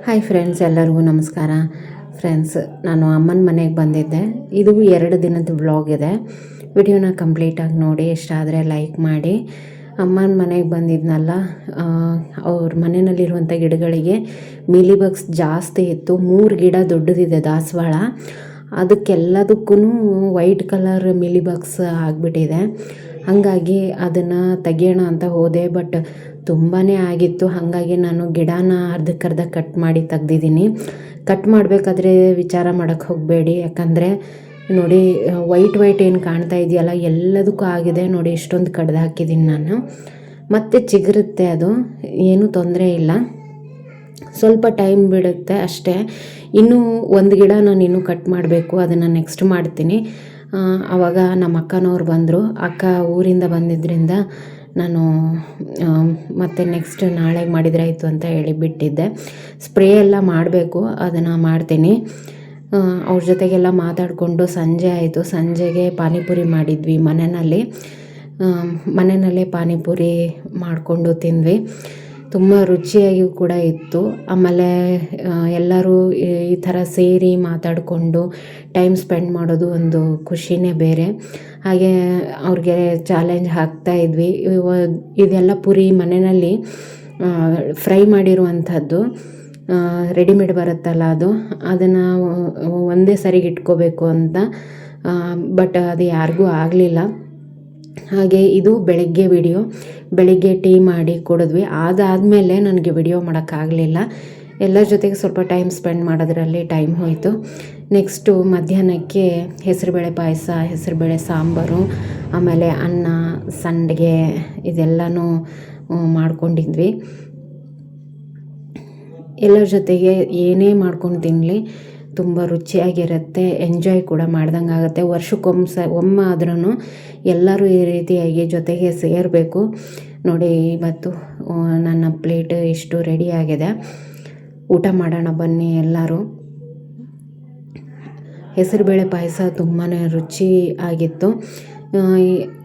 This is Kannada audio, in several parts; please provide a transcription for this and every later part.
ಹಾಯ್ ಫ್ರೆಂಡ್ಸ್, ಎಲ್ಲರಿಗೂ ನಮಸ್ಕಾರ. ಫ್ರೆಂಡ್ಸ್, ನಾನು ಅಮ್ಮನ ಮನೆಗೆ ಬಂದಿದ್ದೆ. ಇದು 2 ದಿನದ ವ್ಲಾಗ್ ಇದೆ. ವಿಡಿಯೋನ ಕಂಪ್ಲೀಟಾಗಿ ನೋಡಿ, ಇಷ್ಟ ಆದರೆ ಲೈಕ್ ಮಾಡಿ. ಅಮ್ಮನ ಮನೆಗೆ ಬಂದಿದ್ನಲ್ಲ, ಅವ್ರ ಮನೆಯಲ್ಲಿರುವಂಥ ಗಿಡಗಳಿಗೆ ಮೀಲಿ ಬಗ್ಸ್ ಜಾಸ್ತಿ ಇತ್ತು. 3 ಗಿಡ ದೊಡ್ಡದಿದೆ ದಾಸವಾಳ, ಅದಕ್ಕೆಲ್ಲದಕ್ಕೂ ವೈಟ್ ಕಲರ್ ಮೀಲಿ ಬಗ್ಸ್ ಆಗಿಬಿಟ್ಟಿದೆ. ಹಾಗಾಗಿ ಅದನ್ನು ತೆಗಿಯೋಣ ಅಂತ ಹೋದೆ, ಬಟ್ ತುಂಬಾ ಆಗಿತ್ತು. ಹಾಗಾಗಿ ನಾನು ಗಿಡನ ಅರ್ಧಕ್ಕರ್ಧ ಕಟ್ ಮಾಡಿ ತೆಗ್ದಿದ್ದೀನಿ. ಕಟ್ ಮಾಡಬೇಕಾದ್ರೆ ವಿಚಾರ ಮಾಡೋಕ್ಕೆ ಹೋಗಬೇಡಿ, ಯಾಕಂದರೆ ನೋಡಿ ವೈಟ್ ಏನು ಕಾಣ್ತಾ ಇದೆಯಲ್ಲ, ಎಲ್ಲದಕ್ಕೂ ಆಗಿದೆ ನೋಡಿ. ಇಷ್ಟೊಂದು ಕಡ್ದು ಹಾಕಿದ್ದೀನಿ ನಾನು. ಮತ್ತೆ ಚಿಗುರುತ್ತೆ, ಅದು ಏನೂ ತೊಂದರೆ ಇಲ್ಲ, ಸ್ವಲ್ಪ ಟೈಮ್ ಬಿಡುತ್ತೆ ಅಷ್ಟೇ. ಇನ್ನೂ ಒಂದು ಗಿಡ ನಾನು ಇನ್ನೂ ಕಟ್ ಮಾಡಬೇಕು, ಅದನ್ನು ನೆಕ್ಸ್ಟ್ ಮಾಡ್ತೀನಿ. ಆವಾಗ ನಮ್ಮ ಅಕ್ಕನವ್ರು ಬಂದರು. ಅಕ್ಕ ಊರಿಂದ ಬಂದಿದ್ದರಿಂದ ನಾನು ಮತ್ತೆ ನೆಕ್ಸ್ಟ್ ನಾಳೆಗೆ ಮಾಡಿದರೆ ಆಯಿತು ಅಂತ ಹೇಳಿ ಬಿಟ್ಟಿದ್ದೆ. ಸ್ಪ್ರೇ ಎಲ್ಲ ಮಾಡಬೇಕು, ಅದನ್ನು ಮಾಡ್ತೀನಿ. ಅವ್ರ ಜೊತೆಗೆಲ್ಲ ಮಾತಾಡಿಕೊಂಡು ಸಂಜೆ ಆಯಿತು. ಸಂಜೆಗೆ ಪಾನಿಪುರಿ ಮಾಡಿದ್ವಿ ಮನೆಯಲ್ಲೇ ಪಾನಿಪುರಿ ಮಾಡಿಕೊಂಡು ತಿಂದ್ವಿ. ತುಂಬ ರುಚಿಯಾಗಿಯೂ ಕೂಡ ಇತ್ತು. ಆಮೇಲೆ ಎಲ್ಲರೂ ಈ ಥರ ಸೇರಿ ಮಾತಾಡಿಕೊಂಡು ಟೈಮ್ ಸ್ಪೆಂಡ್ ಮಾಡೋದು ಒಂದು ಖುಷಿನೇ ಬೇರೆ. ಹಾಗೆ ಅವ್ರಿಗೆ ಚಾಲೆಂಜ್ ಹಾಕ್ತಾಯಿದ್ವಿ. ಇದೆಲ್ಲ ಪುರಿ ಮನೆಯಲ್ಲಿ ಫ್ರೈ ಮಾಡಿರುವಂಥದ್ದು, ರೆಡಿಮೇಡ್ ಬರುತ್ತಲ್ಲ ಅದನ್ನು ಒಂದೇ ಸರಿಗೆ ಇಟ್ಕೋಬೇಕು ಅಂತ. ಬಟ್ ಅದು ಯಾರಿಗೂ ಆಗಲಿಲ್ಲ. ಹಾಗೆ ಇದು ಬೆಳಿಗ್ಗೆ ಟೀ ಮಾಡಿ ಕುಡಿದ್ವಿ. ಅದಾದಮೇಲೆ ನನಗೆ ವಿಡಿಯೋ ಮಾಡೋಕ್ಕಾಗಲಿಲ್ಲ. ಎಲ್ಲರ ಜೊತೆಗೆ ಸ್ವಲ್ಪ ಟೈಮ್ ಸ್ಪೆಂಡ್ ಮಾಡೋದ್ರಲ್ಲಿ ಟೈಮ್ ಹೋಯಿತು. ನೆಕ್ಸ್ಟು ಮಧ್ಯಾಹ್ನಕ್ಕೆ ಹೆಸರುಬೇಳೆ ಪಾಯಸ, ಹೆಸರುಬೇಳೆ ಸಾಂಬಾರು, ಆಮೇಲೆ ಅನ್ನ, ಸಂಡಿಗೆ ಇದೆಲ್ಲನೂ ಮಾಡ್ಕೊಂಡಿದ್ವಿ. ಎಲ್ಲರ ಜೊತೆಗೆ ಏನೇ ಮಾಡ್ಕೊಂಡು ತಿನ್ನಲಿ ತುಂಬ ರುಚಿಯಾಗಿರುತ್ತೆ, ಎಂಜಾಯ್ ಕೂಡ ಮಾಡ್ದಂಗೆ ಆಗುತ್ತೆ. ಒಮ್ಮೆ ಆದ್ರೂ ಎಲ್ಲರೂ ಈ ರೀತಿಯಾಗಿ ಜೊತೆಗೆ ಸೇರಬೇಕು. ನೋಡಿ, ಇವತ್ತು ನನ್ನ ಪ್ಲೇಟ್ ಇಷ್ಟು ರೆಡಿಯಾಗಿದೆ. ಊಟ ಮಾಡೋಣ ಬನ್ನಿ ಎಲ್ಲರೂ. ಹೆಸರುಬೇಳೆ ಪಾಯಸ ತುಂಬಾ ರುಚಿ ಆಗಿತ್ತು.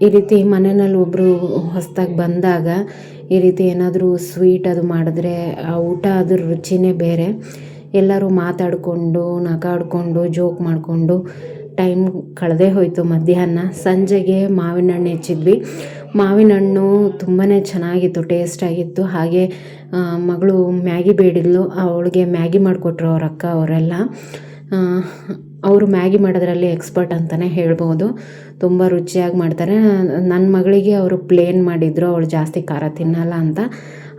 ಈ ರೀತಿ ಮನೆಯಲ್ಲಿ ಒಬ್ಬರು ಹೊಸದಾಗಿ ಬಂದಾಗ ಈ ರೀತಿ ಏನಾದರೂ ಸ್ವೀಟ್ ಅದು ಮಾಡಿದ್ರೆ ಆ ಊಟ ಅದ್ರ ರುಚಿನೇ ಬೇರೆ. ಎಲ್ಲರೂ ಮಾತಾಡಿಕೊಂಡು ನಗಾಡಿಕೊಂಡು ಜೋಕ್ ಮಾಡಿಕೊಂಡು ಟೈಮ್ ಕಳೆದೇ ಹೋಯಿತು. ಮಧ್ಯಾಹ್ನ ಸಂಜೆಗೆ ಮಾವಿನ ಹಣ್ಣು ಹೆಚ್ಚಿದ್ವಿ. ಮಾವಿನ ಹಣ್ಣು ತುಂಬಾ ಚೆನ್ನಾಗಿತ್ತು, ಟೇಸ್ಟಾಗಿತ್ತು. ಹಾಗೆ ಮಗಳು ಮ್ಯಾಗಿ ಬೇಡಿದ್ಲು, ಅವಳಿಗೆ ಮ್ಯಾಗಿ ಮಾಡಿಕೊಟ್ರು ಅವ್ರ ಅಕ್ಕ ಅವರೆಲ್ಲ. ಅವರು ಮ್ಯಾಗಿ ಮಾಡೋದ್ರಲ್ಲಿ ಎಕ್ಸ್ಪರ್ಟ್ ಅಂತಲೇ ಹೇಳ್ಬೋದು, ತುಂಬ ರುಚಿಯಾಗಿ ಮಾಡ್ತಾರೆ. ನನ್ನ ಮಗಳಿಗೆ ಅವರು ಪ್ಲೇನ್ ಮಾಡಿದರು, ಅವಳು ಜಾಸ್ತಿ ಖಾರ ತಿನ್ನಲ್ಲ ಅಂತ.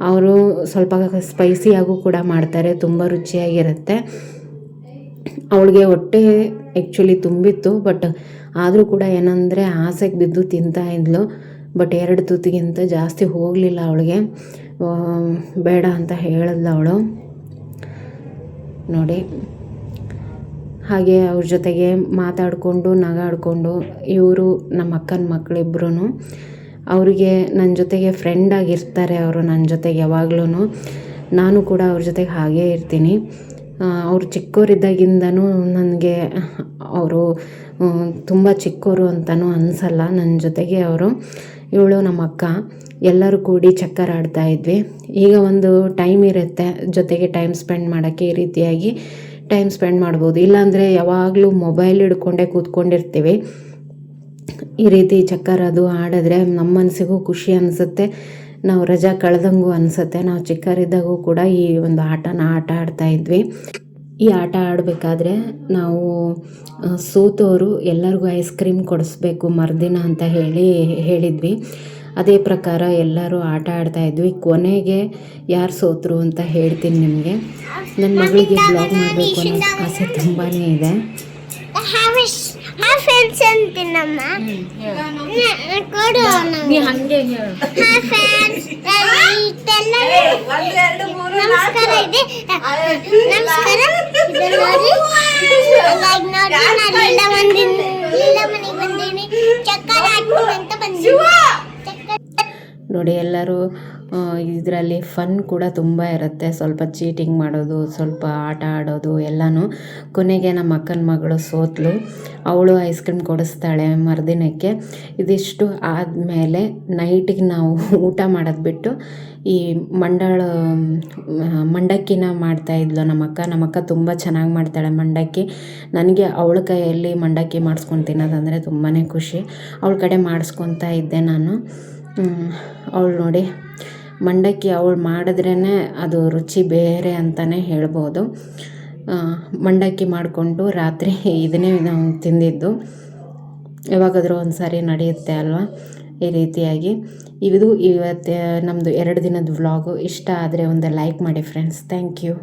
ಅವರು ಸ್ವಲ್ಪ ಸ್ಪೈಸಿಯಾಗೂ ಕೂಡ ಮಾಡ್ತಾರೆ, ತುಂಬ ರುಚಿಯಾಗಿರುತ್ತೆ. ಅವಳಿಗೆ ಹೊಟ್ಟೆ ಆ್ಯಕ್ಚುಲಿ ತುಂಬಿತ್ತು, ಬಟ್ ಆದರೂ ಕೂಡ ಏನಂದರೆ ಆಸೆಗೆ ಬಿದ್ದು ತಿಂತಾಯಿದ್ಲು. ಬಟ್ 2 ತುತ್ತಿಗಿಂತ ಜಾಸ್ತಿ ಹೋಗಲಿಲ್ಲ ಅವಳಿಗೆ, ಬೇಡ ಅಂತ ಹೇಳಿದ್ಲು ಅವಳು. ನೋಡಿ, ಹಾಗೆ ಅವ್ರ ಜೊತೆಗೆ ಮಾತಾಡಿಕೊಂಡು ನಗಾಡಿಕೊಂಡು, ಇವರು ನಮ್ಮ ಅಕ್ಕನ ಮಕ್ಕಳಿಬ್ರು ಅವರಿಗೆ ನನ್ನ ಜೊತೆಗೆ ಫ್ರೆಂಡಾಗಿರ್ತಾರೆ. ಅವರು ನನ್ನ ಜೊತೆಗೆ ಯಾವಾಗ್ಲೂ, ನಾನು ಕೂಡ ಅವ್ರ ಜೊತೆಗೆ ಹಾಗೇ ಇರ್ತೀನಿ. ಅವರು ಚಿಕ್ಕವರಿದ್ದಾಗಿಂದನೂ ನನಗೆ ಅವರು ತುಂಬ ಚಿಕ್ಕವರು ಅಂತಲೂ ಅನಿಸಲ್ಲ. ನನ್ನ ಜೊತೆಗೆ ಇವಳು ನಮ್ಮ ಅಕ್ಕ ಎಲ್ಲರೂ ಕೂಡಿ ಚಕ್ಕರ್ ಆಡ್ತಾಯಿದ್ವಿ. ಈಗ ಒಂದು ಟೈಮ್ ಇರುತ್ತೆ ಜೊತೆಗೆ ಟೈಮ್ ಸ್ಪೆಂಡ್ ಮಾಡೋಕ್ಕೆ, ಈ ರೀತಿಯಾಗಿ ಟೈಮ್ ಸ್ಪೆಂಡ್ ಮಾಡ್ಬೋದು. ಇಲ್ಲಾಂದರೆ ಯಾವಾಗಲೂ ಮೊಬೈಲ್ ಹಿಡ್ಕೊಂಡೇ ಕೂತ್ಕೊಂಡಿರ್ತೀವಿ. ಈ ರೀತಿ ಚಕ್ಕರ್ ಅದು ಆಡಿದ್ರೆ ನಮ್ಮ ಮನಸ್ಸಿಗೂ ಖುಷಿ ಅನಿಸುತ್ತೆ, ನಾವು ರಜಾ ಕಳೆದಂಗೂ ಅನಿಸುತ್ತೆ. ನಾವು ಚಿಕ್ಕವರಿದ್ದಾಗೂ ಕೂಡ ಈ ಒಂದು ಆಟ ಆಡ್ತಾಯಿದ್ವಿ. ಈ ಆಟ ಆಡಬೇಕಾದ್ರೆ ನಾವು ಸೋತವರು ಎಲ್ಲರಿಗೂ ಐಸ್ ಕ್ರೀಮ್ ಕೊಡಿಸ್ಬೇಕು ಮರುದಿನ ಅಂತ ಹೇಳಿದ್ವಿ. ಅದೇ ಪ್ರಕಾರ ಎಲ್ಲರೂ ಆಟ ಆಡ್ತಾಯಿದ್ವಿ. ಕೊನೆಗೆ ಯಾರು ಸೋತರು ಅಂತ ಹೇಳ್ತೀನಿ ನಿಮಗೆ. ನನ್ನ ಮಗಳಿಗೆ ಬ್ಲಾಗ್ ಮಾಡಬೇಕು ಅನ್ನೋ ಆಸೆ ತುಂಬಾ ಇದೆ. ನೋಡಿ, ಎಲ್ಲರೂ ಇದರಲ್ಲಿ ಫನ್ ಕೂಡ ತುಂಬ ಇರುತ್ತೆ. ಸ್ವಲ್ಪ ಚೀಟಿಂಗ್ ಮಾಡೋದು, ಸ್ವಲ್ಪ ಆಟ ಆಡೋದು ಎಲ್ಲನೂ. ಕೊನೆಗೆ ನಮ್ಮ ಅಕ್ಕನ ಮಗಳು ಸೋತಳು, ಅವಳು ಐಸ್ ಕ್ರೀಮ್ ಕೊಡಿಸ್ತಾಳೆ ಮರುದಿನಕ್ಕೆ. ಇದಿಷ್ಟು ಆದಮೇಲೆ ನೈಟಿಗೆ ನಾವು ಊಟ ಮಾಡೋದು ಬಿಟ್ಟು ಈ ಮಂಡಕ್ಕಿನ ಮಾಡ್ತಾಯಿದ್ಲು ನಮ್ಮಕ್ಕ ತುಂಬ ಚೆನ್ನಾಗಿ ಮಾಡ್ತಾಳೆ ಮಂಡಕ್ಕಿ. ನನಗೆ ಅವಳ ಕೈಯಲ್ಲಿ ಮಂಡಕ್ಕಿ ಮಾಡಿಸ್ಕೊಂಡು ತಿನ್ನೋದಂದರೆ ತುಂಬಾ ಖುಷಿ. ಅವಳ ಕಡೆ ಮಾಡಿಸ್ಕೊತಾ ಇದ್ದೆ ನಾನು. ಅವಳು ನೋಡಿ ಮಂಡಕ್ಕಿ ಅವಳು ಮಾಡಿದ್ರೇ ಅದು ರುಚಿ ಬೇರೆ ಅಂತಲೇ ಹೇಳ್ಬೋದು. ಮಂಡಕ್ಕಿ ಮಾಡಿಕೊಂಡು ರಾತ್ರಿ ಇದನ್ನೇ ನಾವು ತಿಂದಿದ್ದು. ಯಾವಾಗಾದರೂ ಒಂದು ಸಾರಿ ನಡೆಯುತ್ತೆ ಅಲ್ವಾ ಈ ರೀತಿಯಾಗಿ. ಇದು ಇವತ್ತು ನಮ್ಮದು 2 ದಿನದ ವ್ಲಾಗು. ಇಷ್ಟ ಆದರೆ ಒಂದು ಲೈಕ್ ಮಾಡಿ ಫ್ರೆಂಡ್ಸ್. Thank you.